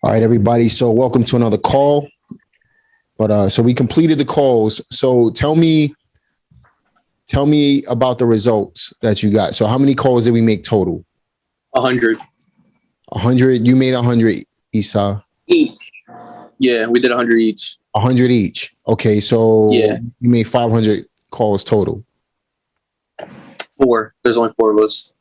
All right, everybody. So welcome to another call. But so we completed the calls. So tell me about the results that you got. So how many calls did we make total? 100. 100. You made 100, Isa. Each. Yeah, we did 100 each. 100 each. Okay, so yeah, you made 500 calls total. 4. There's only 4 of us.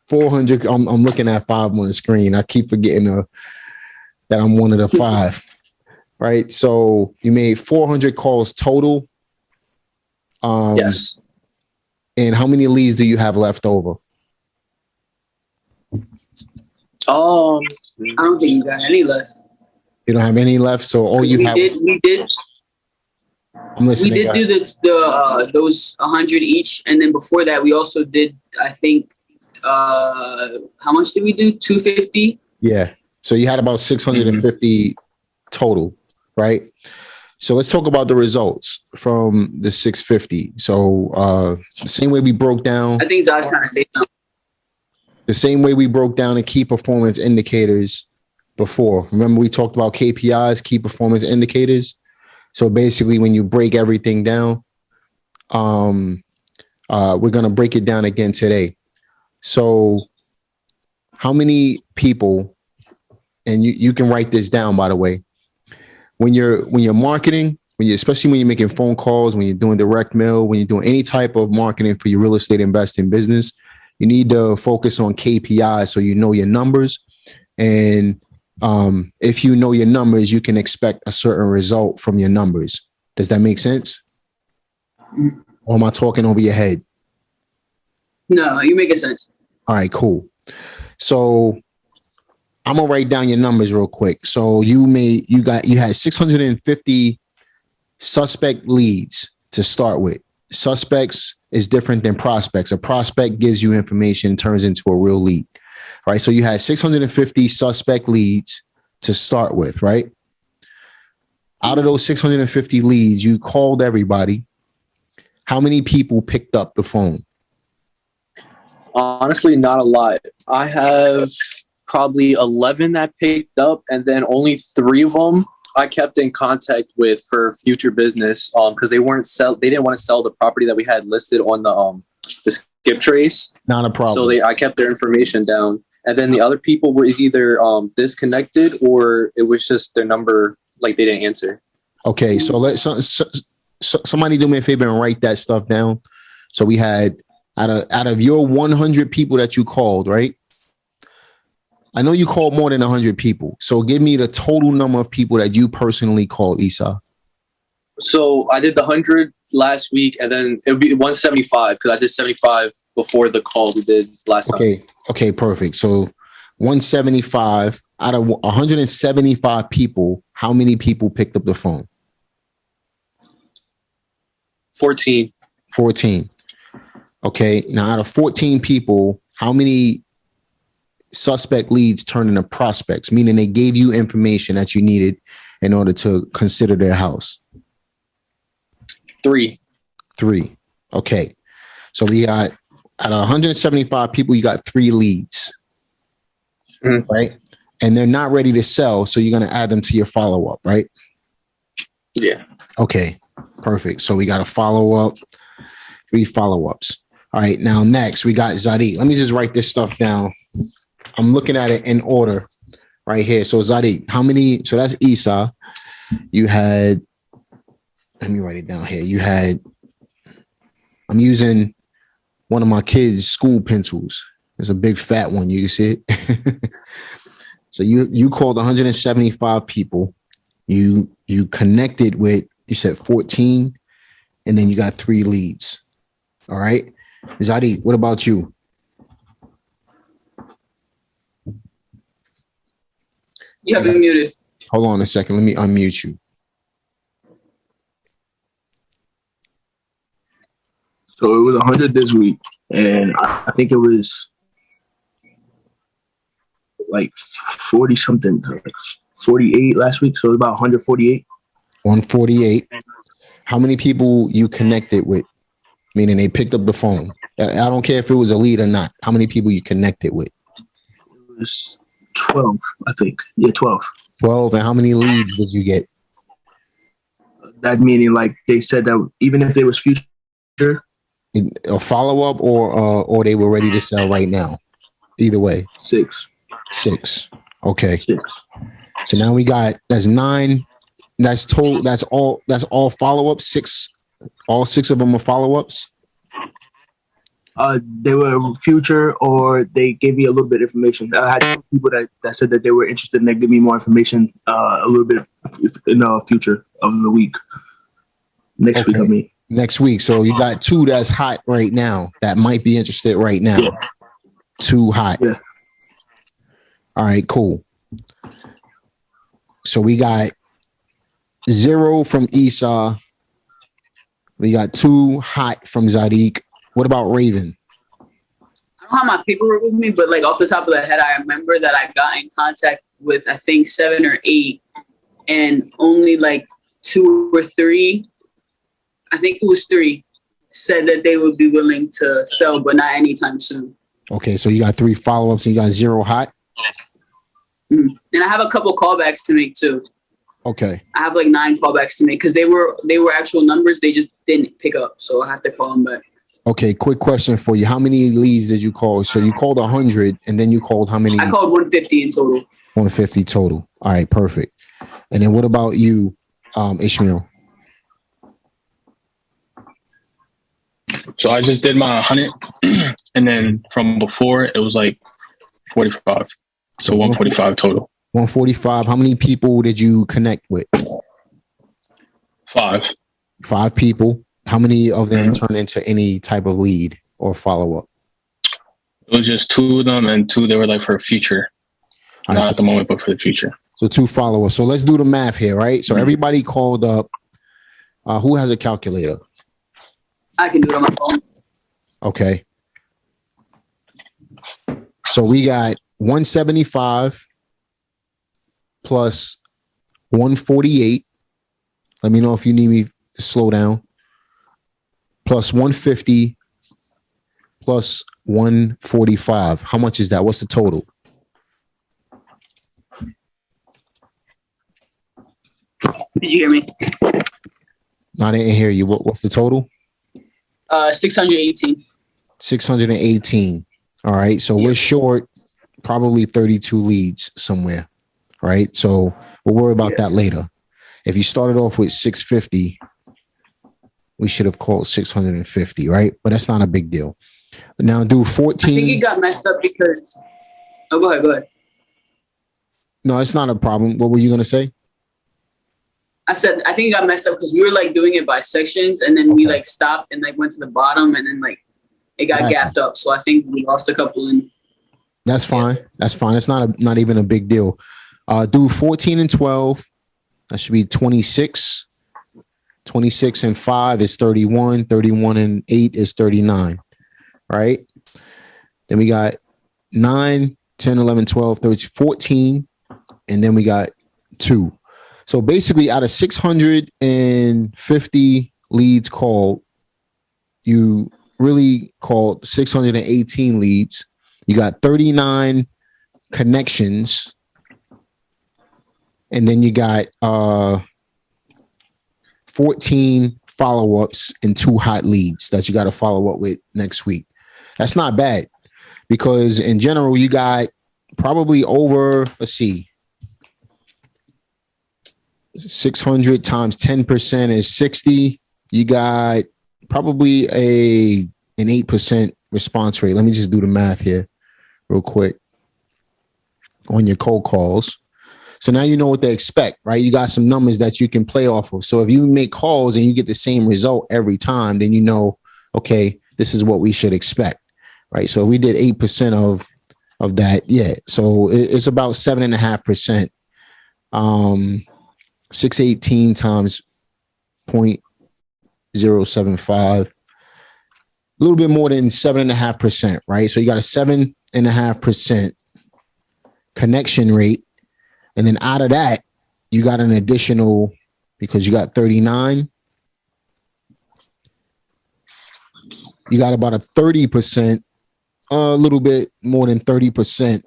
400. I'm looking at 5 on the screen. I keep forgetting that I'm one of the 5. Right. So you made 400 calls total. Yes. And how many leads do you have left over? I don't think you got any left. You don't have any left. So all you have. We did. I'm listening. We did do those 100 each, and then before that, we also did. I think. How much did we do? 250. Yeah. So you had about 650 total, right? So let's talk about the results from the 650. So the same way we broke down. I think Zach's trying to say something. The same way we broke down the key performance indicators before. Remember, we talked about KPIs, key performance indicators. So basically, when you break everything down, we're going to break it down again today. So how many people, and you can write this down, by the way, when you're marketing, especially when you're making phone calls, when you're doing direct mail, when you're doing any type of marketing for your real estate investing business, you need to focus on KPIs so you know your numbers. And if you know your numbers, you can expect a certain result from your numbers. Does that make sense? Or am I talking over your head? No, you're making sense. All right, cool. So I'm gonna write down your numbers real quick. So you had 650 suspect leads to start with. Suspects is different than prospects. A prospect gives you information, turns into a real lead. Right. So you had 650 suspect leads to start with, right? Out of those 650 leads, you called everybody. How many people picked up the phone? Honestly, not a lot. I have probably 11 that picked up, and then only 3 of them I kept in contact with for future business because they didn't want to sell the property that we had listed on the skip trace. Not a problem. So I kept their information down. And then the other people were either disconnected or it was just their number, like they didn't answer. Okay, so somebody do me a favor and write that stuff down. So we had out of your 100 people that you called, right? I know you called more than 100 people. So give me the total number of people that you personally called, Isa. So I did the 100 last week, and then it would be 175 because I did 75 before the call we did last time. Okay, perfect. So 175 out of 175 people, how many people picked up the phone? 14. 14. Okay, now out of 14 people, how many suspect leads turned into prospects, meaning they gave you information that you needed in order to consider their house? 3. Okay. So we got out of 175 people, you got 3 leads, right? And they're not ready to sell. So you're going to add them to your follow-up, right? Yeah. Okay, perfect. So we got a follow-up, 3 follow-ups. All right. Now next we got Zadi. Let me just write this stuff down. I'm looking at it in order right here. So Zadi, how many? So that's Isa. You had, let me write it down here. You had, I'm using one of my kids' school pencils. It's a big fat one. You can see it. So you called 175 people. You connected with, you said 14, and then you got 3 leads. All right. Zadi, what about you? You have been muted. Hold on a second. Let me unmute you. So it was 100 this week, and I think it was like 40 something, like 48 last week. So it was about 148. 148. How many people you connected with? Meaning they picked up the phone. I don't care if it was a lead or not. How many people you connected with? It was 12, I think. Yeah, 12. 12. And how many leads did you get? That meaning, like, they said that even if there was future, A follow-up or they were ready to sell right now? Either way. 6. 6. Okay. 6. So now that's 9. That's total. That's all follow-ups. 6. All 6 of them are follow-ups. They were future, or they gave me a little bit of information. I had some people that said that they were interested and they give me more information a little bit in the future of the week. Next week, I mean. Next week. So you got 2 that's hot right now that might be interested right now. Yeah. 2 hot. Yeah. All right, cool. So we got 0 from Esau. We got 2 hot from Zadik. What about Raven? I don't have my paperwork with me, but like off the top of the head, I remember that I got in contact with I think 7 or 8, and only like 2 or 3, I think it was 3, said that they would be willing to sell, but not anytime soon. Okay, so you got 3 follow-ups and you got 0 hot. And I have a couple callbacks to make too. Okay. I have like 9 callbacks to make because they were actual numbers. They just didn't pick up, so I have to call them back. Okay, quick question for you. How many leads did you call? So you called 100 and then you called how many? I called 150 in total. 150 total. All right, perfect. And then what about you, Ishmael? So I just did my 100, and then from before it was like 45. So 145 total. 145. How many people did you connect with? 5. 5 people. How many of them turned into any type of lead or follow-up? It was just 2 of them, and 2 they were like for a future. All Not right, at the moment, but for the future. so 2 followers. So let's do the math here, right? So everybody called up. Who has a calculator? I can do it on my phone. Okay. So we got 175 plus 148. Let me know if you need me to slow down. Plus 150 plus 145. How much is that? What's the total? Did you hear me? No, I didn't hear you. What's the total? 618. 618. All right. So we're short probably 32 leads somewhere. Right. So we'll worry about that later. If you started off with 650, we should have called 650, right? But that's not a big deal. Now do 14. I think it got messed up because. Oh, go ahead. No, it's not a problem. What were you going to say? I said I think it got messed up because we were like doing it by sections, and then we like stopped and like went to the bottom, and then like it got gapped up. So I think we lost a couple. And that's fine. That's fine. It's not even a big deal. Do 14 and 12. That should be 26. 26 and 5 is 31. 31 and 8 is 39. Right? Then we got 9, 10, 11, 12, 13, 14. And then we got 2. So basically out of 650 leads called, you really called 618 leads. You got 39 connections. And then you got 14 follow-ups and 2 hot leads that you got to follow up with next week. That's not bad because in general, you got probably over, let's see, 600 times 10% is 60. You got probably an 8% response rate. Let me just do the math here real quick on your cold calls. So now you know what to expect, right? You got some numbers that you can play off of. So if you make calls and you get the same result every time, then you know, okay, this is what we should expect, right? So we did 8% of that. Yeah. So it's about 7.5%. 618 times 0.075, a little bit more than 7.5%, right? So you got a 7.5% connection rate. And then out of that, you got an additional, because you got 39, you got about a 30%, a little bit more than 30%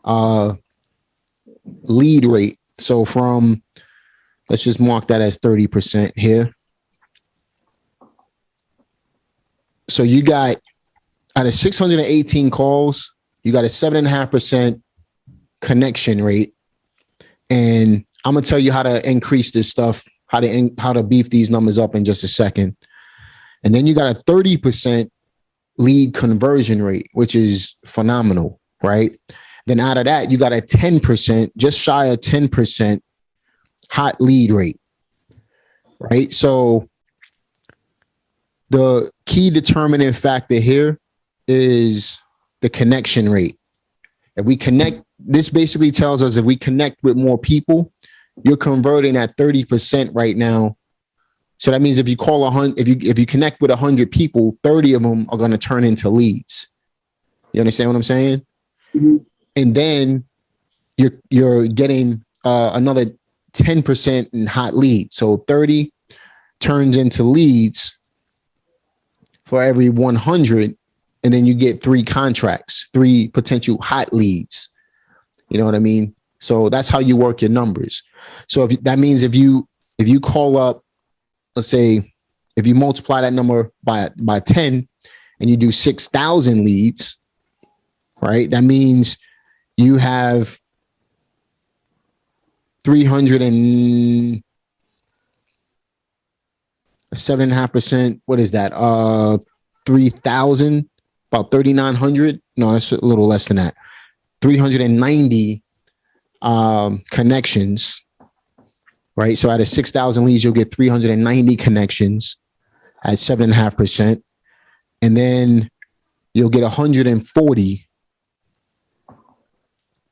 lead rate. So let's just mark that as 30% here. So you got, out of 618 calls, you got a 7.5% connection rate. And I'm going to tell you how to increase this stuff, how to beef these numbers up in just a second. And then you got a 30% lead conversion rate, which is phenomenal, right? Then out of that, you got a 10%, just shy of 10% hot lead rate, right? So the key determining factor here is the connection rate. If we connect, this basically tells us if we connect with more people, you're converting at 30% right now. So that means if you call 100, if you connect with 100 people, 30 of them are going to turn into leads. You understand what I'm saying? Mm-hmm. And then you're getting another 10% in hot leads. So 30 turns into leads for every 100. And then you get 3 contracts, 3 potential hot leads. You know what I mean? So that's how you work your numbers. So that means if you call up, let's say, if you multiply that number by 10 and you do 6,000 leads, right? That means you have 7.5%. What is that? 3,000, about 3,900. No, that's a little less than that. 390 connections, right? So out of 6,000 leads, you'll get 390 connections at 7.5%. And then you'll get 140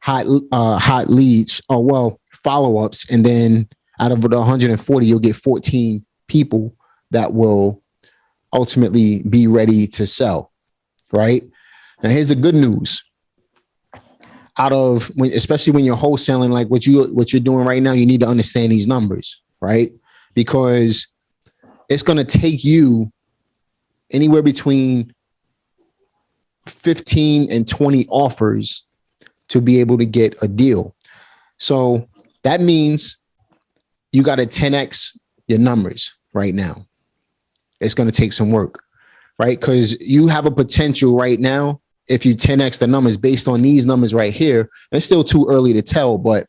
hot leads, follow-ups. And then out of the 140, you'll get 14 people that will ultimately be ready to sell, right? Now, here's the good news. Especially when you're wholesaling, like what you're doing right now, you need to understand these numbers, right? Because it's going to take you anywhere between 15 and 20 offers to be able to get a deal. So that means you got to 10x your numbers right now. It's going to take some work, right? Because you have a potential right now. If you 10x the numbers based on these numbers right here, it's still too early to tell, but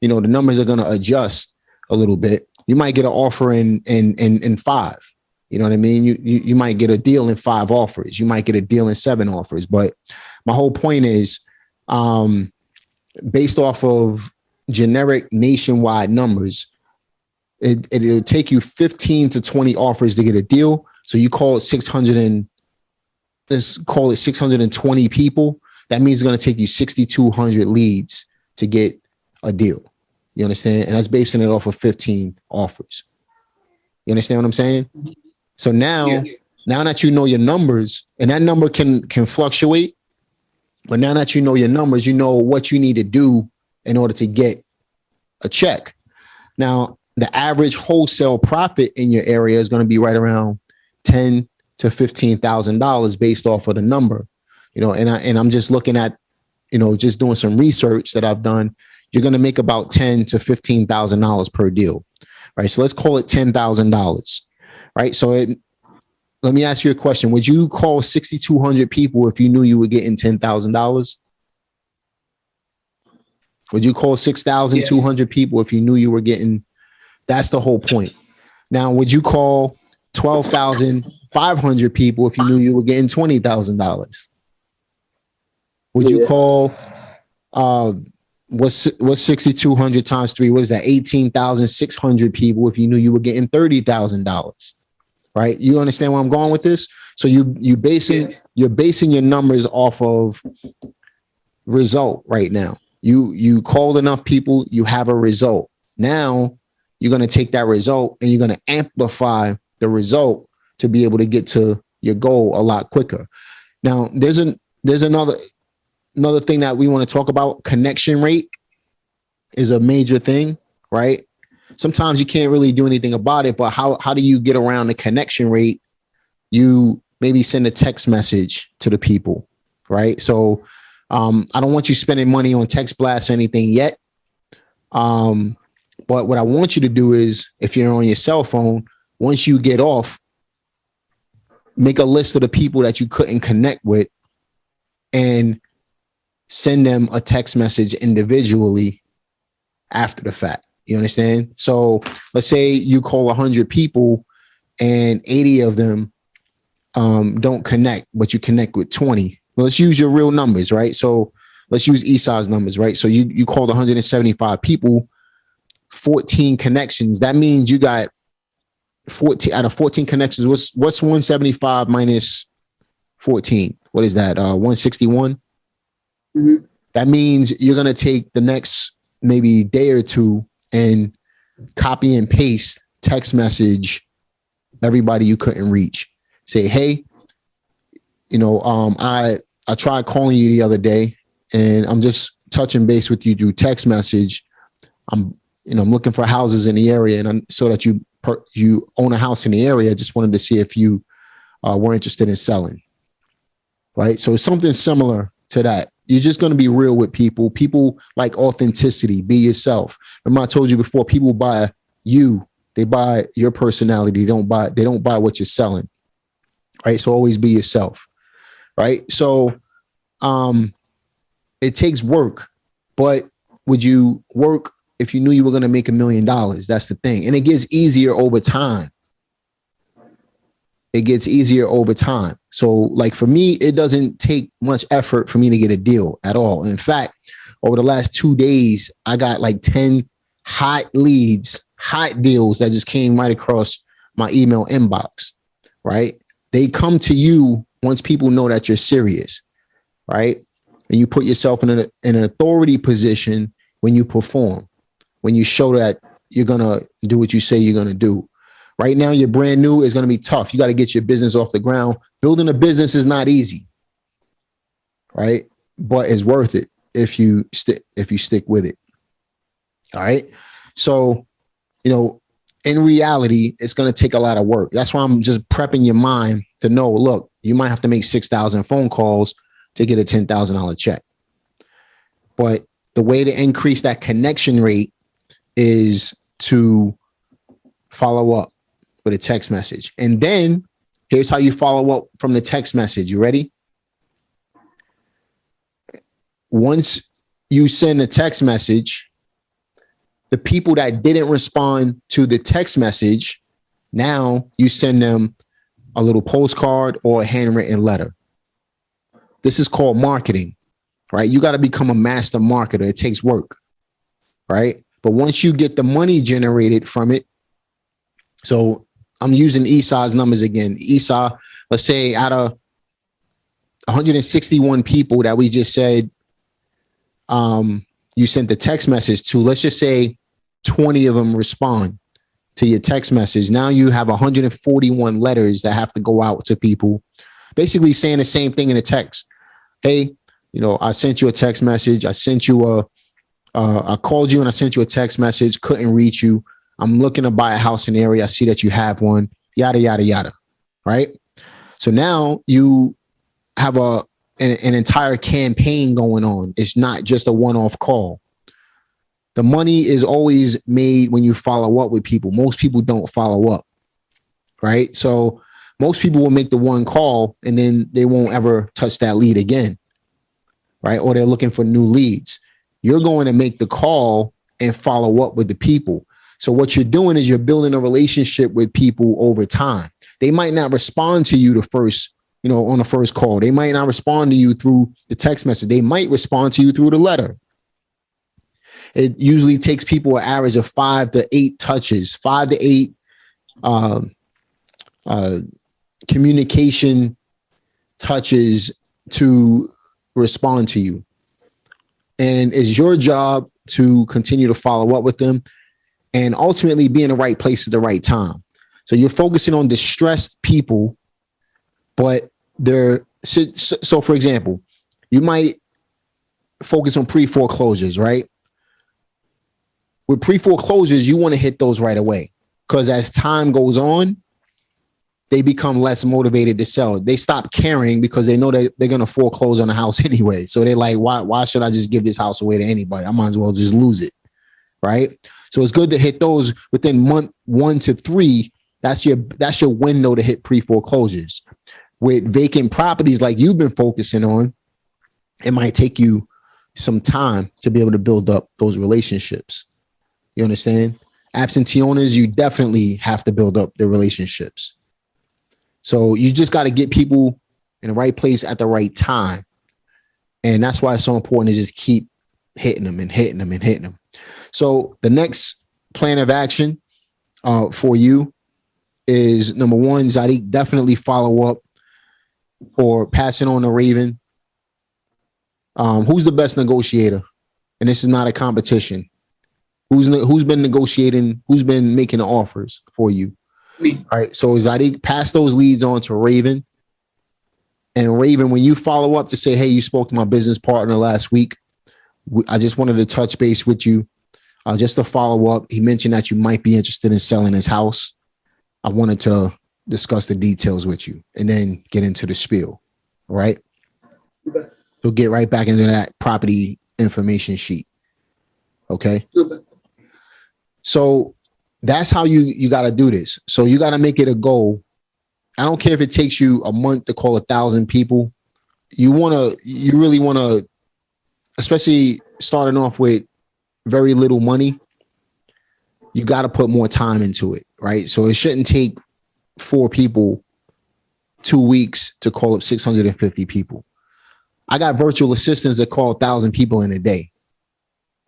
the numbers are going to adjust a little bit. You might get an offer in 5. You know what I mean? You might get a deal in 5 offers. You might get a deal in 7 offers. But my whole point is, based off of generic nationwide numbers, it'll take you 15 to 20 offers to get a deal. So you call it 620 people. That means it's going to take you 6,200 leads to get a deal. You understand? And that's basing it off of 15 offers. You understand what I'm saying? So now that you know your numbers, and that number can fluctuate, but now that you know your numbers, you know what you need to do in order to get a check. Now, the average wholesale profit in your area is going to be right around $10,000 to $15,000 based off of the number, and I'm just looking at, just doing some research that I've done. You're going to make about $10,000 to $15,000 per deal, right? So let's call it $10,000, right? So let me ask you a question. Would you call 6,200 people if you knew you were getting $10,000? Would you call 6,200 people if you knew you were getting? That's the whole point. Now, would you call 12,500 people if you knew you were getting $20,000? Would you call what's 6,200 times 3? What is that? 18,600 people if you knew you were getting $30,000, right? You understand where I'm going with this? So you're basing your numbers off of result right now. You called enough people, you have a result. Now you're going to take that result and you're going to amplify the result to be able to get to your goal a lot quicker. Now, there's another thing that we want to talk about. Connection rate is a major thing, right? Sometimes you can't really do anything about it, but how do you get around the connection rate? You maybe send a text message to the people, right? So I don't want you spending money on text blasts or anything yet. But what I want you to do is, if you're on your cell phone, once you get off, make a list of the people that you couldn't connect with and send them a text message individually after the fact. You understand? So let's say you call 100 people and 80 of them don't connect, but you connect with 20. Well, let's use your real numbers, right? So let's use Esau's numbers, right? So you called 175 people, 14 connections. That means you got 14 out of 14 connections. What's 175 minus 14? What is that? 161. Mm-hmm. That means you're gonna take the next maybe day or two and copy and paste text message everybody you couldn't reach. Say, hey, I tried calling you the other day, and I'm just touching base with you through text message. I'm looking for houses in the area, and so that you own a house in the area. I just wanted to see if you were interested in selling. Right. So something similar to that. You're just going to be real with people. People like authenticity. Be yourself. Remember, I told you before, people buy you. They buy your personality. They don't buy what you're selling. Right. So always be yourself. Right. So it takes work, but would you work if you knew you were going to make $1 million? That's the thing. And it gets easier over time. It gets easier over time. So like for me, it doesn't take much effort for me to get a deal at all. In fact, over the last 2 days, I got like 10 hot leads, hot deals that just came right across my email inbox, right? They come to you once people know that you're serious, right? And you put yourself in an authority position when you perform, when you show that you're going to do what you say you're going to do. Right now, you're brand new. It's going to be tough. You got to get your business off the ground. Building a business is not easy, right? But it's worth it if you stick with it. All right. So, in reality, it's going to take a lot of work. That's why I'm just prepping your mind to know, look, you might have to make 6,000 phone calls to get a $10,000 check. But the way to increase that connection rate is to follow up with a text message. And then here's how you follow up from the text message. You ready? Once you send a text message, the people that didn't respond to the text message, now you send them a little postcard or a handwritten letter. This is called marketing, right? You got to become a master marketer. It takes work, right? But once you get the money generated from it, so I'm using Esau's numbers again. Esau, let's say out of 161 people that we just said you sent the text message to, let's just say 20 of them respond to your text message. Now you have 141 letters that have to go out to people, basically saying the same thing in a text. Hey, I sent you a text message. I called you and I sent you a text message. Couldn't reach you. I'm looking to buy a house in the area. I see that you have one, yada, yada, yada. Right. So now you have an entire campaign going on. It's not just a one-off call. The money is always made when you follow up with people. Most people don't follow up. Right. So most people will make the one call and then they won't ever touch that lead again. Right. Or they're looking for new leads. You're going to make the call and follow up with the people. So what you're doing is you're building a relationship with people over time. They might not respond to you on the first call. They might not respond to you through the text message. They might respond to you through the letter. It usually takes people an average of 5 to 8 touches, 5 to 8 communication touches to respond to you. And it's your job to continue to follow up with them and ultimately be in the right place at the right time. So you're focusing on distressed people, but so for example, you might focus on pre-foreclosures, right? With pre-foreclosures, you want to hit those right away because as time goes on, they become less motivated to sell. They stop caring because they know that they're going to foreclose on the house anyway. So they're like, why should I just give this house away to anybody? I might as well just lose it. Right. So it's good to hit those within month 1 to 3. That's your window to hit pre-foreclosures. With vacant properties like you've been focusing on, it might take you some time to be able to build up those relationships. You understand? Absentee owners, you definitely have to build up the relationships. So you just got to get people in the right place at the right time. And that's why it's so important to just keep hitting them and hitting them and hitting them. So the next plan of action for you is, number one, Zadik, definitely follow up or pass it on to Raven. Who's the best negotiator? And this is not a competition. Who's been negotiating? Who's been making the offers for you? Me. All right. So Zadik, pass those leads on to Raven. And Raven, when you follow up to say, hey, you spoke to my business partner last week, I just wanted to touch base with you. Just to follow up, he mentioned that you might be interested in selling his house. I wanted to discuss the details with you and then get into the spiel. All right. Okay. So get right back into that property information sheet. Okay. Okay. So that's how you got to do this. So you got to make it a goal. I don't care if it takes you a month to call 1,000 people. You really want to, especially starting off with very little money, you got to put more time into it, right? So it shouldn't take 4 people 2 weeks to call up 650 people. I got virtual assistants that call 1,000 people in a day.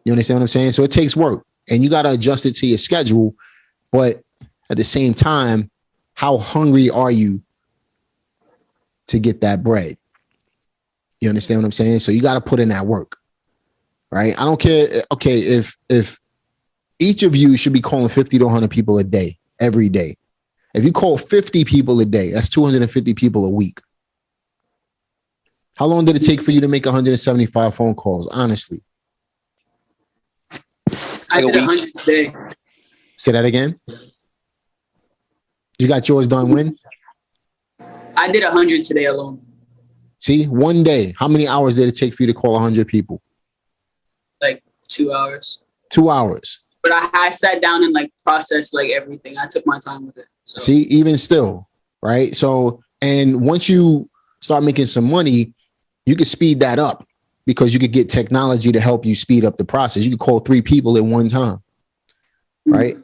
You understand what I'm saying? So it takes work and you got to adjust it to your schedule. But at the same time, how hungry are you to get that bread? You understand what I'm saying? So you got to put in that work, right? I don't care. Okay. If each of you should be calling 50 to 100 people a day, every day. If you call 50 people a day, that's 250 people a week. How long did it take for you to make 175 phone calls? Honestly. I did 100 today. Say that again. You got yours done when? I did 100 today alone. See, one day. How many hours did it take for you to call 100 people? Like 2 hours. 2 hours. But I sat down and like processed like everything. I took my time with it. So. See, even still, right? So, and once you start making some money, you can speed that up because you could get technology to help you speed up the process. You could call 3 people at one time, right?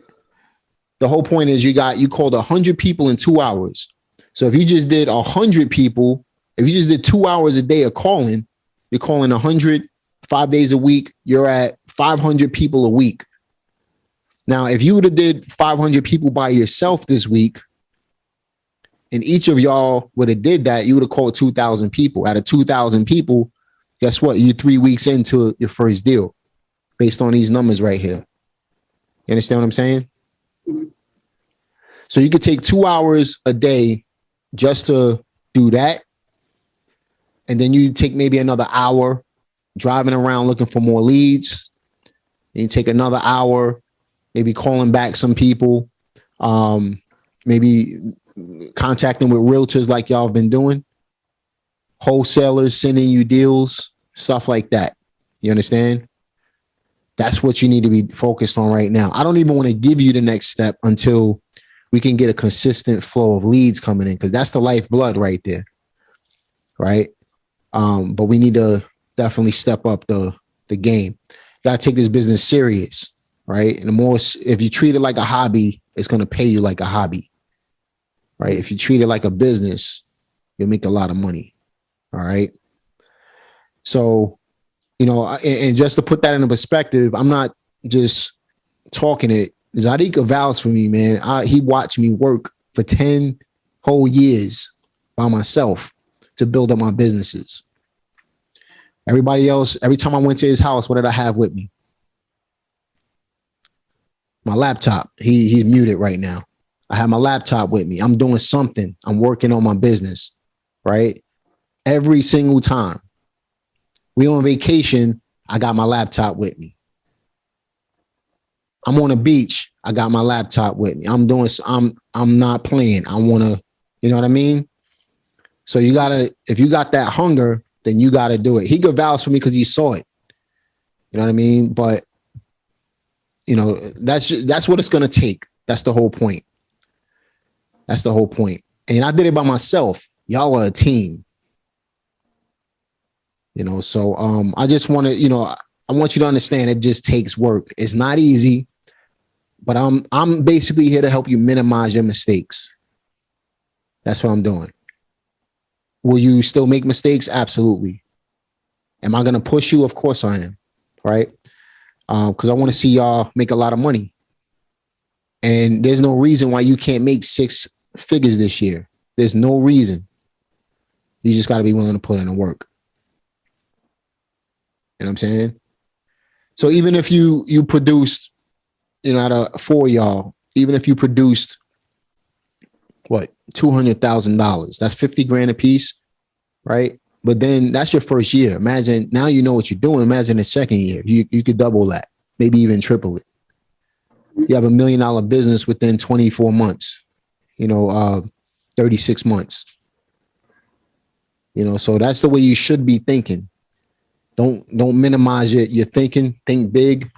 The whole point is you called 100 people in 2 hours. So if you just did 100 people, if you just did 2 hours a day of calling, you're calling 100 5 days a week. You're at 500 people a week. Now, if you would have did 500 people by yourself this week, and each of y'all would have did that, you would have called 2,000 people. Out of 2,000 people, guess what? You're 3 weeks into your first deal based on these numbers right here. You understand what I'm saying? Mm-hmm. So you could take 2 hours a day just to do that. And then you take maybe another hour driving around looking for more leads. And you take another hour, maybe calling back some people, maybe contacting with realtors like y'all have been doing, wholesalers sending you deals, stuff like that. You understand? That's what you need to be focused on right now. I don't even want to give you the next step until we can get a consistent flow of leads coming in, because that's the lifeblood right there. Right. But we need to definitely step up the game. Got to take this business serious. Right. And the more, if you treat it like a hobby, it's going to pay you like a hobby. Right. If you treat it like a business, you'll make a lot of money. All right. So, you know, and just to put that into perspective, I'm not just talking it. Zadik vouched for me, man. He watched me work for 10 whole years by myself to build up my businesses. Everybody else, every time I went to his house, what did I have with me? My laptop. He's muted right now. I have my laptop with me. I'm doing something. I'm working on my business, right? Every single time. We on vacation, I got my laptop with me. I'm on a beach, I got my laptop with me. I'm not playing. I want to You know what I mean? So if you got that hunger, then you gotta do it. He could vouch for me because he saw it. You know what I mean? But that's what it's gonna take. That's the whole point. That's the whole point. And I did it by myself. Y'all are a team. So I just want to, I want you to understand it just takes work. It's not easy, but I'm basically here to help you minimize your mistakes. That's what I'm doing. Will you still make mistakes? Absolutely. Am I going to push you? Of course I am. Right? Because I want to see y'all make a lot of money. And there's no reason why you can't make 6 figures this year. There's no reason. You just got to be willing to put in the work. You know what I'm saying? So even if you produced, out of 4 of y'all, even if you produced $200,000, that's 50 grand a piece, right? But then that's your first year. Imagine now you know what you're doing. Imagine the second year, you could double that, maybe even triple it. You have $1 million business within 24 months, 36 months. So that's the way you should be thinking. Don't minimize your thinking. Think big,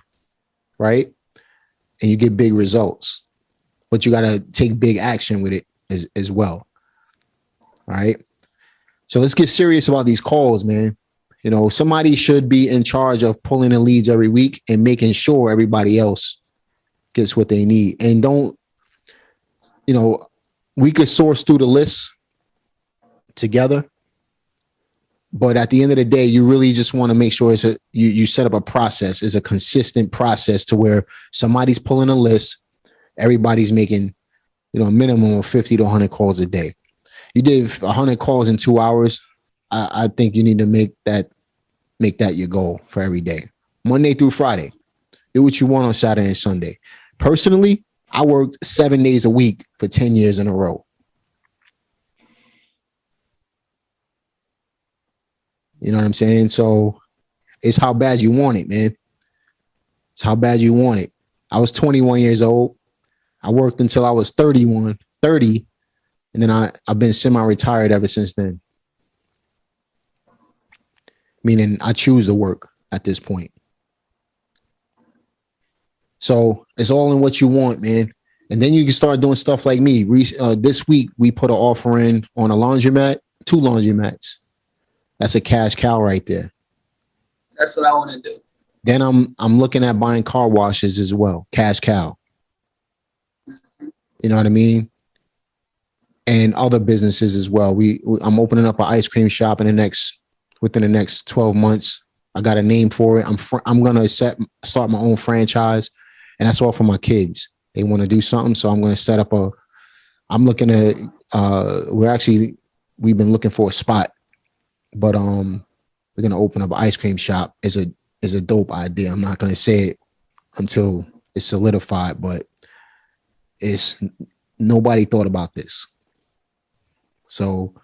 right? And you get big results. But you got to take big action with it as well. All right. So let's get serious about these calls, man. Somebody should be in charge of pulling the leads every week and making sure everybody else gets what they need. And don't, we could source through the list together. But at the end of the day, you really just want to make sure you set up a process. It's a consistent process to where somebody's pulling a list. Everybody's making, a minimum of 50 to 100 calls a day. You did 100 calls in 2 hours. I think you need to make that your goal for every day. Monday through Friday. Do what you want on Saturday and Sunday. Personally, I worked 7 days a week for 10 years in a row. You know what I'm saying? So it's how bad you want it, man. It's how bad you want it. I was 21 years old. I worked until I was 30, and then I've been semi-retired ever since then. Meaning I choose to work at this point. So it's all in what you want, man. And then you can start doing stuff like me. This week, we put an offer in on a laundromat, 2 laundromats. That's a cash cow right there. That's what I want to do. Then I'm looking at buying car washes as well. Cash cow. You know what I mean? And other businesses as well. I'm opening up an ice cream shop within the next 12 months. I got a name for it. I'm gonna start my own franchise, and that's all for my kids. They want to do something, so I'm gonna set up I'm looking at. We've been looking for a spot. But we're gonna open up an ice cream shop. Is a dope idea. I'm not gonna say it until it's solidified, but nobody thought about this. So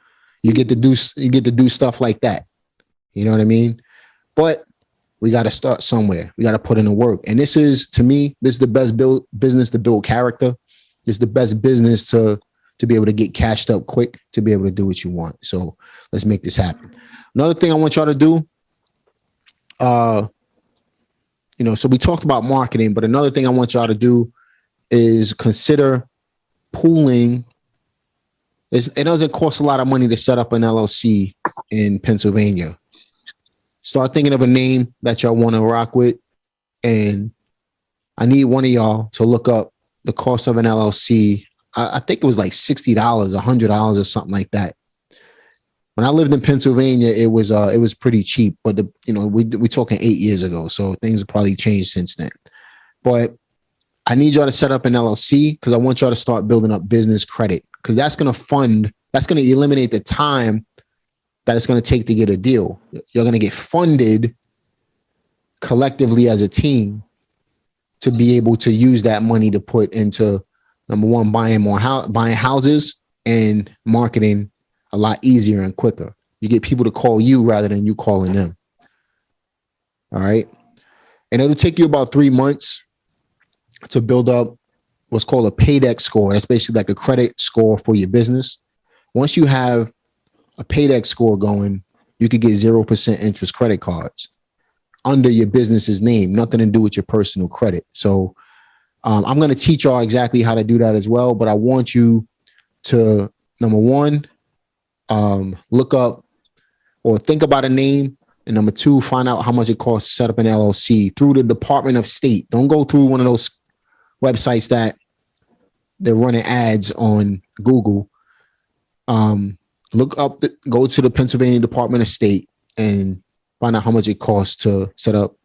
you get to do stuff like that. You know what I mean? But we got to start somewhere. We got to put in the work. And this is, to me, this is the best business to build character. It's the best business to be able to get cashed up quick, to be able to do what you want. So let's make this happen. Another thing I want y'all to do, so we talked about marketing, but another thing I want y'all to do is consider pooling. It doesn't cost a lot of money to set up an LLC in Pennsylvania. Start thinking of a name that y'all want to rock with. And I need one of y'all to look up the cost of an LLC. I think it was like $60, $100 or something like that. When I lived in Pennsylvania, it was pretty cheap, but we're talking 8 years ago, so things have probably changed since then. But I need y'all to set up an LLC because I want y'all to start building up business credit, because that's going to eliminate the time that it's going to take to get a deal. You're going to get funded collectively as a team to be able to use that money to put into, number one, buying houses, and marketing a lot easier and quicker. You get people to call you rather than you calling them. All right. And it'll take you about 3 months to build up what's called a paydex score. That's basically like a credit score for your business. once you have a paydex score going, you could get 0% interest credit cards under your business's name, nothing to do with your personal credit. So I'm going to teach y'all exactly how to do that as well. But I want you to, number one, look up or think about a name. And number two, find out how much it costs to set up an LLC through the Department of State. Don't go through one of those websites that they're running ads on Google. Look up, go to the Pennsylvania Department of State and find out how much it costs to set up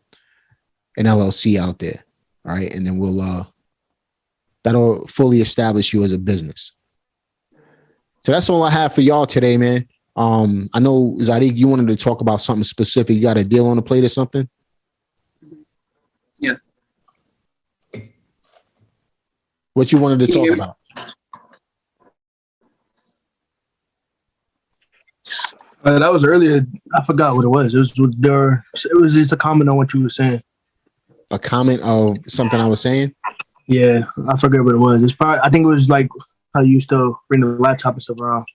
an LLC out there. All right. And then that'll fully establish you as a business. So that's all I have for y'all today, man. I know, Zadig, you wanted to talk about something specific. You got a deal on the plate or something? Yeah. What you wanted to talk about? That was earlier. I forgot what it was. It was just a comment on what you were saying. A comment of something I was saying? Yeah, I forget what it was. It's probably, I think it was like how you used to bring the laptop and stuff around.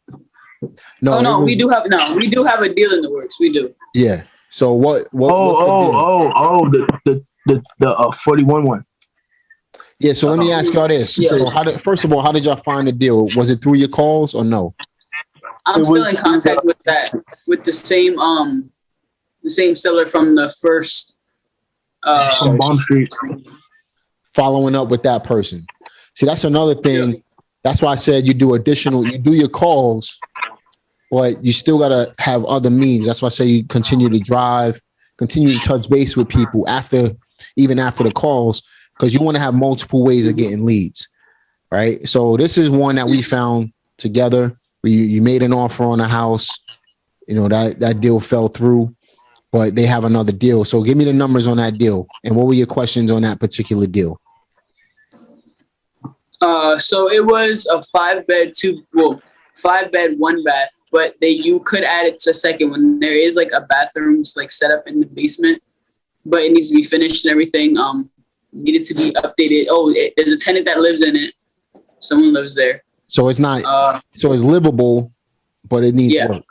No, we do have a deal in the works. We do. Yeah. So what? The 41 one. Yeah. So let me ask y'all this. Yeah. So first of all, how did y'all find the deal? Was it through your calls or no? I'm still in contact with the same seller from the first From Baum Street. Following up with that person. See, that's another thing. Yeah. That's why I said you do your calls, but you still got to have other means. That's why I say you continue to drive, continue to touch base with people even after the calls, because you want to have multiple ways of getting leads, right? So this is one that we found together. You made an offer on a house, that deal fell through, but they have another deal. So give me the numbers on that deal. And what were your questions on that particular deal? So it was a 5-bed, 5-bed, 1-bath, but you could add it to a second one. There is like a bathroom set up in the basement, but it needs to be finished and everything. Needed to be updated. There's a tenant that lives in it. Someone lives there. So it's not. So it's livable, but it needs work.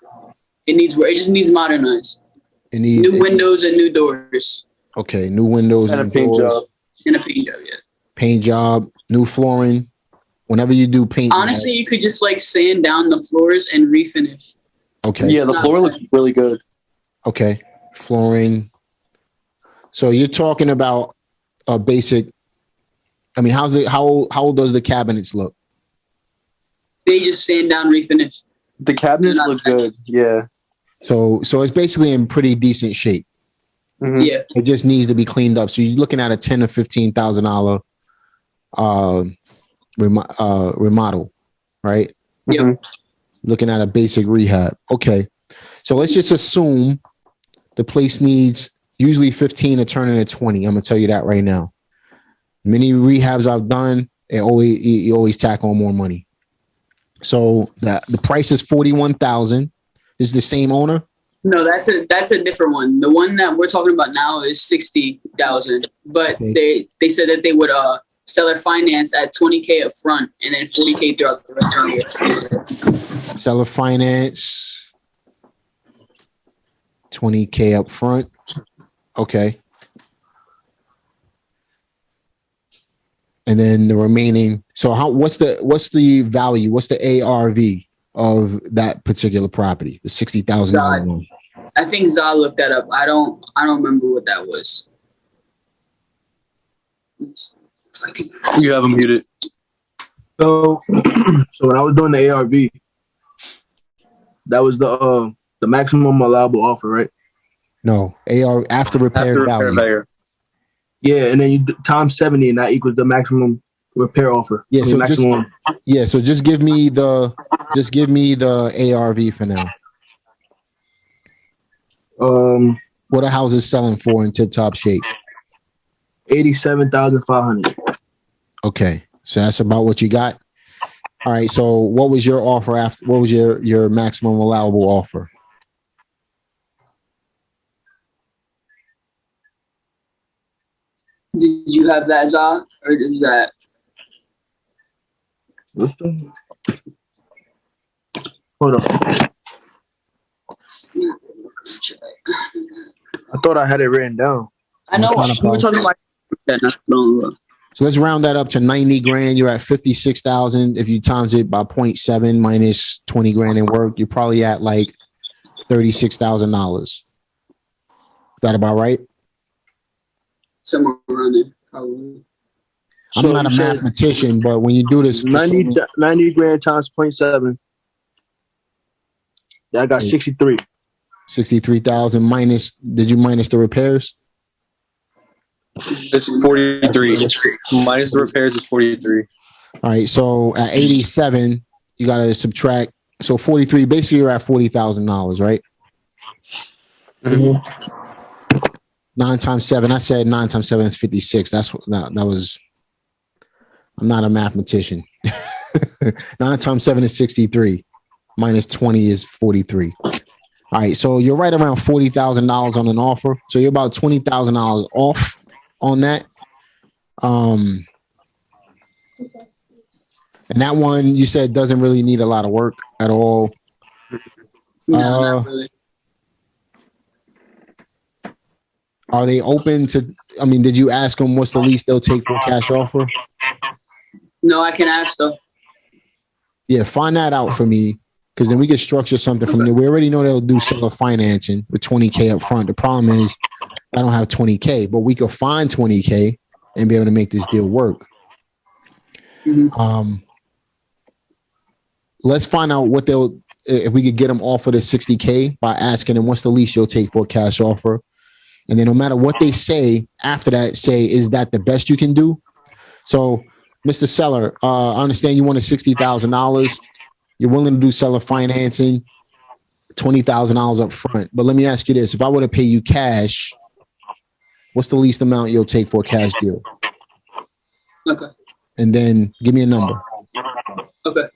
It needs work. It just needs modernized. It needs new windows and new doors. Okay, new windows and a paint job. And a paint job, yeah. Paint job, new flooring. Whenever you do paint, honestly, you could just sand down the floors and refinish. Okay. Yeah, the floor looks really good. Okay, flooring. So you're talking about a basic. I mean, how old does the cabinets look? They just sand down, refinish. The cabinets look good. Yeah. So it's basically in pretty decent shape. Mm-hmm. Yeah. It just needs to be cleaned up. So you're looking at a $10,000 or $15,000 remodel, right? Yep. Mm-hmm. Looking at a basic rehab. Okay. So let's just assume the place needs usually 15 to turn into 20. I'm gonna tell you that right now. Many rehabs I've done, you always tack on more money. So the price is $41,000. Is the same owner? No, that's a different one. The one that we're talking about now is $60,000, but okay. they said that they would seller finance at $20K up front and then $40K throughout the rest of the year. Seller finance, $20K up front. Okay. And then the remaining. So what's the value? What's the ARV of that particular property? The $60,000 one. I think Zah looked that up. I don't remember what that was. You have them muted. So when I was doing the ARV, that was the maximum allowable offer, right? No, AR after repair value. Yeah, and then you times 70, and that equals the maximum repair offer. Yeah, so just give me the ARV for now. What a house is selling for in tip-top shape? $87,500. Okay, so that's about what you got. All right. So what was your offer after? What was your maximum allowable offer? Did you have that, Zah, or is that? Hold Hold on. I thought I had it written down. I know That's not a we were problem. talking about that not long ago. So let's round that up to 90 grand. You're at 56,000. If you times it by 0.7 minus 20 grand in work, you're probably at like $36,000. Is that about right? Somewhere around there, probably. I'm So not a you said mathematician, but when you do this, 90 grand times 0.7. Yeah, I got 63. 63,000 minus, did you minus the repairs? It's 43. Minus the repairs is 43. All right. So at 87, you got to subtract. So 43, basically you're at $40,000, right? Mm-hmm. 9 times 7. I said 9 times 7 is 56. That's what that was. I'm not a mathematician. 9 times 7 is 63. Minus 20 is 43. All right. So you're right around $40,000 on an offer. So you're about $20,000 off on that. And that one you said doesn't really need a lot of work at all. No, not really. Are they open to, I mean, did you ask them what's the least they'll take for a cash offer? No, I can ask though. Yeah, find that out for me, because then we can structure something from there. We already know they'll do seller financing with 20K up front. The problem is I don't have 20K, but we could find 20K and be able to make this deal work. Mm-hmm. Let's find out what they'll, if we could get them off of the 60K by asking them what's the least you'll take for a cash offer. And then no matter what they say after that, say, is that the best you can do? So, Mr. Seller, I understand you wanted $60,000. You're willing to do seller financing, $20,000 up front. But let me ask you this. If I were to pay you cash, what's the least amount you'll take for a cash deal? Okay. And then give me a number. Okay.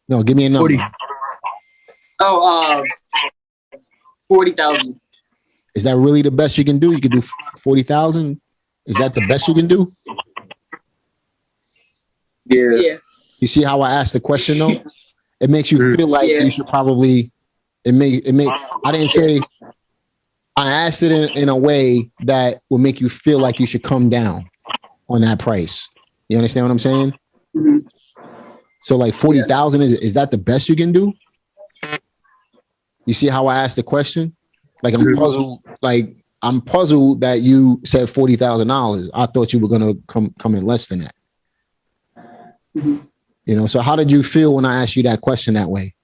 No, give me a number. 40. Oh, 40,000. Is that really the best you can do? You could do 40,000. Is that the best you can do? Yeah. You see how I asked the question though? It makes you feel like you should probably. It may. I didn't say. I asked it in a way that will make you feel like you should come down on that price. You understand what I'm saying? Mm-hmm. So like 40,000 is that the best you can do? You see how I asked the question? Like I'm puzzled. Like I'm puzzled that you said $40,000. I thought you were gonna come in less than that. Mm-hmm. You know. So how did you feel when I asked you that question that way?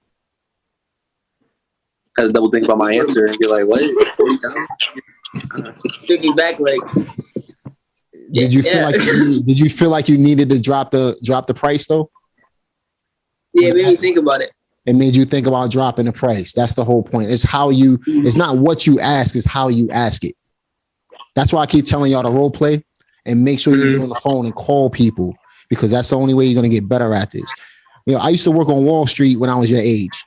I had to double think about my answer and be like, what? Thinking back, like, Did you feel like you needed to drop the price though? Yeah, it made me think about it. It made you think about dropping the price. That's the whole point. It's how you. It's not what you ask. It's how you ask it. That's why I keep telling y'all to role play and make sure you get on the phone and call people, because that's the only way you're gonna get better at this. You know, I used to work on Wall Street when I was your age,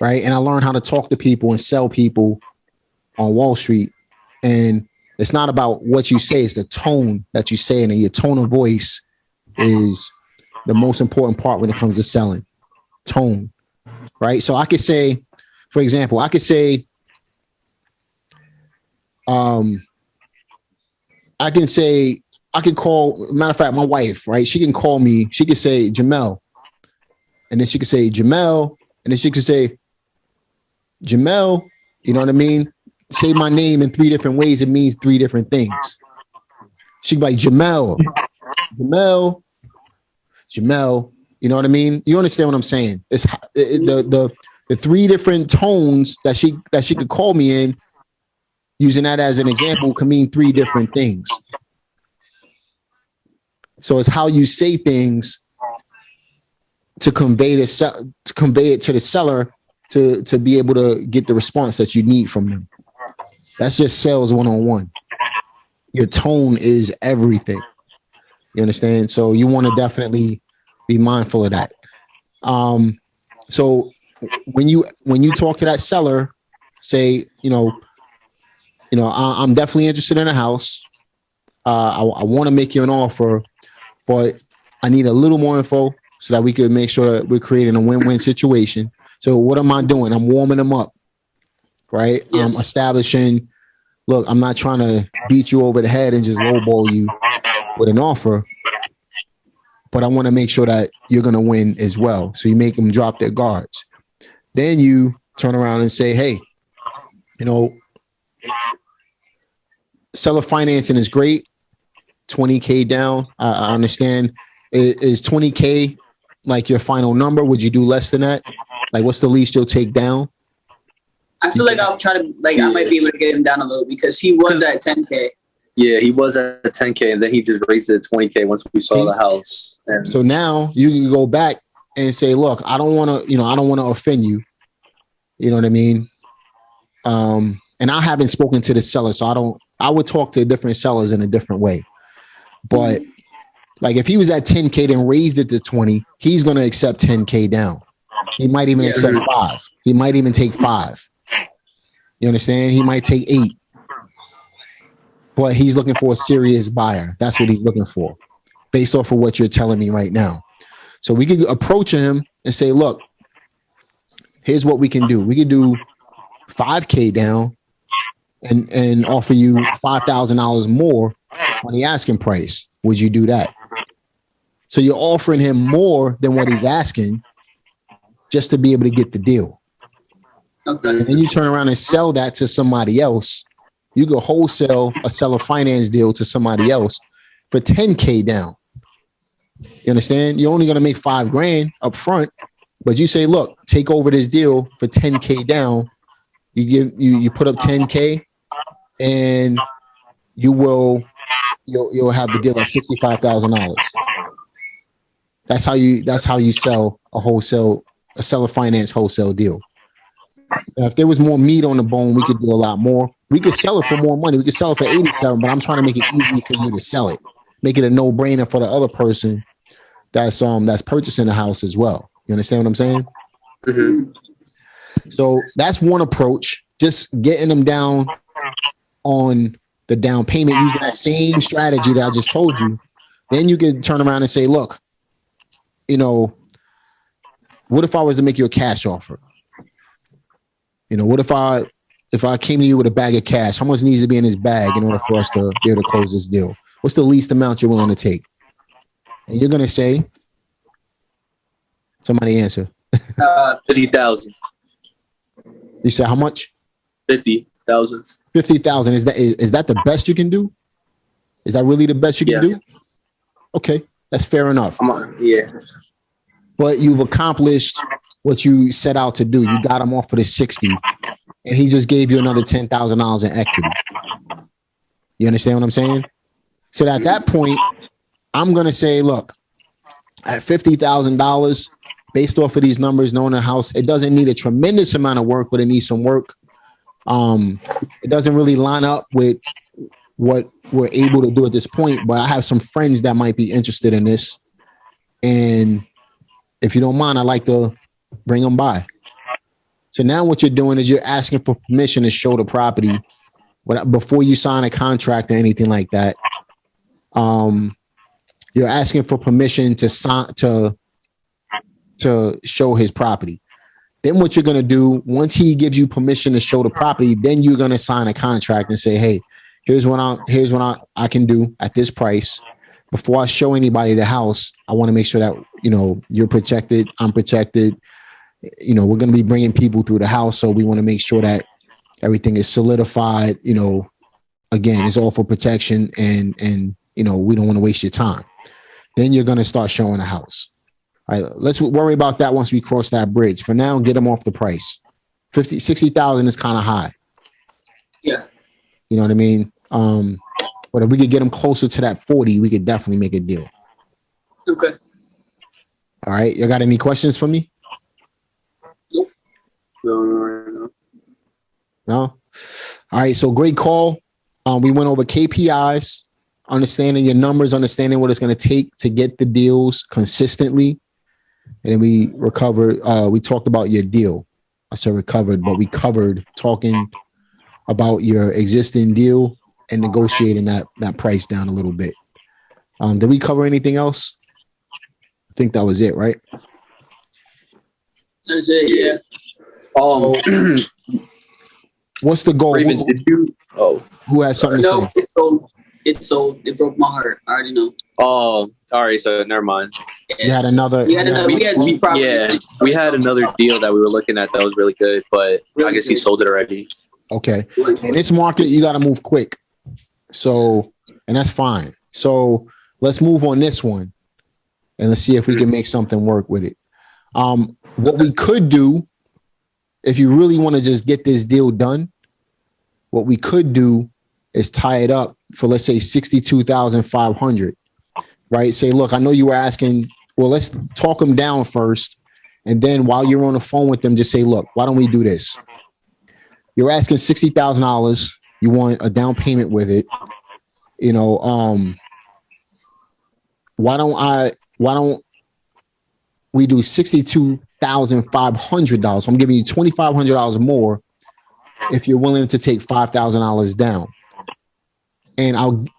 right? And I learned how to talk to people and sell people on Wall Street. And it's not about what you say; it's the tone that you say, and your tone of voice is the most important part when it comes to selling. Tone, right? So I could say, for example, I could call, matter of fact, my wife, right? She can call me, she could say Jamel, and then she could say Jamel, and then she could say Jamel, you know what I mean? Say my name in 3 different ways, it means 3 different things. She'd be like Jamel, you know what I mean? You understand what I'm saying? It's the 3 different tones that she could call me in, using that as an example, can mean 3 different things. So it's how you say things to convey it to the seller to be able to get the response that you need from them. That's just sales 101. Your tone is everything. You understand? So you want to definitely be mindful of that. So when you talk to that seller, say, I'm definitely interested in a house. I want to make you an offer, but I need a little more info. so that we could make sure that we're creating a win-win situation. So what am I doing? I'm warming them up, right? Yeah. I'm establishing, look, I'm not trying to beat you over the head and just lowball you with an offer, but I want to make sure that you're going to win as well. So you make them drop their guards. Then you turn around and say, hey, you know, seller financing is great. 20K down. I understand. Is 20K like your final number? Would you do less than that? Like, what's the least you'll take down? I feel like I'll try to, like, I might be able to get him down a little because he was at 10K. Yeah, he was at 10K, and then he just raised it to 20K once we saw the house. And so now you can go back and say, look, I don't want to offend you. You know what I mean? And I haven't spoken to the seller, so I would talk to different sellers in a different way. But like if he was at 10K then raised it to 20, he's going to accept 10K down. He might even accept 5. He might even take 5. You understand? He might take 8. But he's looking for a serious buyer. That's what he's looking for, based off of what you're telling me right now. So we could approach him and say, look, here's what we can do. We could do 5K down and offer you $5,000 more on the asking price. Would you do that? So you're offering him more than what he's asking just to be able to get the deal. Okay. And then you turn around and sell that to somebody else. You go wholesale a seller finance deal to somebody else for 10K down. You understand? You're only going to make $5,000 up front, but you say, look, take over this deal for 10K down. You put up 10K and you'll have the deal at $65,000. That's how you sell a seller finance wholesale deal. Now, if there was more meat on the bone, we could do a lot more. We could sell it for more money. We could sell it for 87, but I'm trying to make it easy for you to sell it. Make it a no-brainer for the other person that's purchasing the house as well. You understand what I'm saying? Mm-hmm. So that's one approach. Just getting them down on the down payment using that same strategy that I just told you. Then you can turn around and say, look, you know, what if I was to make you a cash offer? You know, what if I came to you with a bag of cash? How much needs to be in this bag in order for us to be able to close this deal? What's the least amount you're willing to take? And you're going to say, somebody answer. 50,000. You said how much? 50,000. 50,000. Is that the best you can do? Is that really the best you can do? Okay, that's fair enough. Yeah. But you've accomplished what you set out to do. You got him off for the 60, and he just gave you another $10,000 in equity. You understand what I'm saying? So at that point, I'm going to say, look, at $50,000, based off of these numbers, knowing the house, it doesn't need a tremendous amount of work, but it needs some work. It doesn't really line up with what we're able to do at this point, but I have some friends that might be interested in this. And if you don't mind, I'd like to bring them by. So now what you're doing is you're asking for permission to show the property before you sign a contract or anything like that. You're asking for permission to show his property. Then what you're going to do, once he gives you permission to show the property, then you're going to sign a contract and say, hey, here's what I can do at this price. Before I show anybody the house, I want to make sure that, you know, you're protected, I'm protected. You know, we're going to be bringing people through the house. So we want to make sure that everything is solidified. You know, again, it's all for protection and, you know, we don't want to waste your time. Then you're going to start showing the house. All right, let's worry about that once we cross that bridge. For now, get them off the price. 60,000 is kind of high. Yeah. You know what I mean? But if we could get them closer to that 40, we could definitely make a deal. Okay. All right. You got any questions for me? No. No? All right. So great call. We went over KPIs, understanding your numbers, understanding what it's going to take to get the deals consistently. And then we talked about your deal. I said recovered, but we covered talking about your existing deal and negotiating that price down a little bit. Did we cover anything else? I think that was it, right? That's it. Yeah. What's the goal? Raven, did you? Oh, Who has something to No, say? it's sold. It's sold. It broke my heart. I already know. all right. So never mind. You had another. We had two properties. Yeah, we had another deal that we were looking at that was really good, but I guess he sold it already. Okay. In this market, you got to move quick. So, and that's fine. So let's move on this one, and let's see if we can make something work with it. What we could do, if you really want to just get this deal done, what we could do is tie it up for, let's say, 62,500. Right? Say, look, I know you were asking. Well, let's talk them down first, and then while you're on the phone with them, just say, look, why don't we do this? You're asking $60,000. You want a down payment with it. You know, why don't we do $62,500? I'm giving you $2,500 more if you're willing to take $5,000 down, and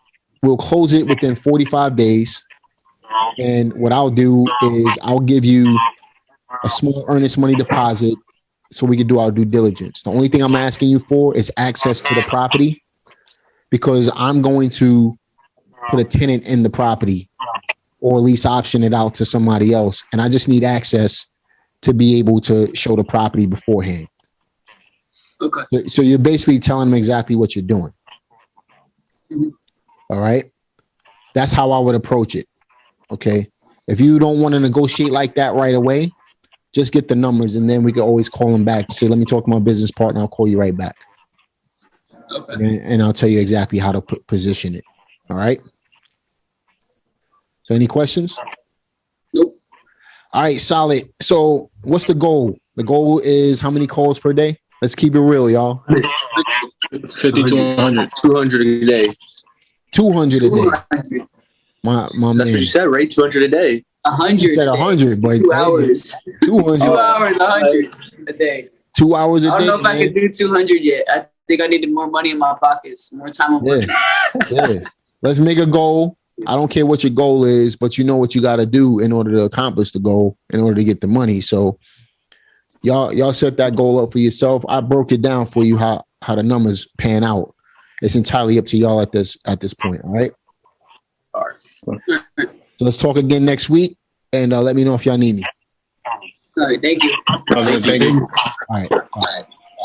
we'll close it within 45 days. And what I'll do is I'll give you a small earnest money deposit so we can do our due diligence. The only thing I'm asking you for is access to the property, because I'm going to put a tenant in the property or at least option it out to somebody else. And I just need access to be able to show the property beforehand. Okay. So you're basically telling them exactly what you're doing. Mm-hmm. All right. That's how I would approach it. Okay. If you don't want to negotiate like that right away, just get the numbers, and then we can always call them back to say, let me talk to my business partner. I'll call you right back. Okay. And I'll tell you exactly how to position it. All right. So any questions? Nope. All right. Solid. So what's the goal? The goal is how many calls per day? Let's keep it real, y'all. 50 to 100. 200 a day. 200 a day. 200. My That's man. what you said, right? 200 a day. 100. You said 100, but 2 hours. 200. 2 hours, 100 a day. 2 hours a day. I don't know if I man. can do 200 yet. I think I needed more money in my pockets, more time on work. Yeah. Let's make a goal. I don't care what your goal is, but you know what you got to do in order to accomplish the goal, in order to get the money. So y'all set that goal up for yourself. I broke it down for you how the numbers pan out. It's entirely up to y'all at this point. All right. All right. So let's talk again next week, and let me know if y'all need me. All right, thank you. Okay, thank you. All right.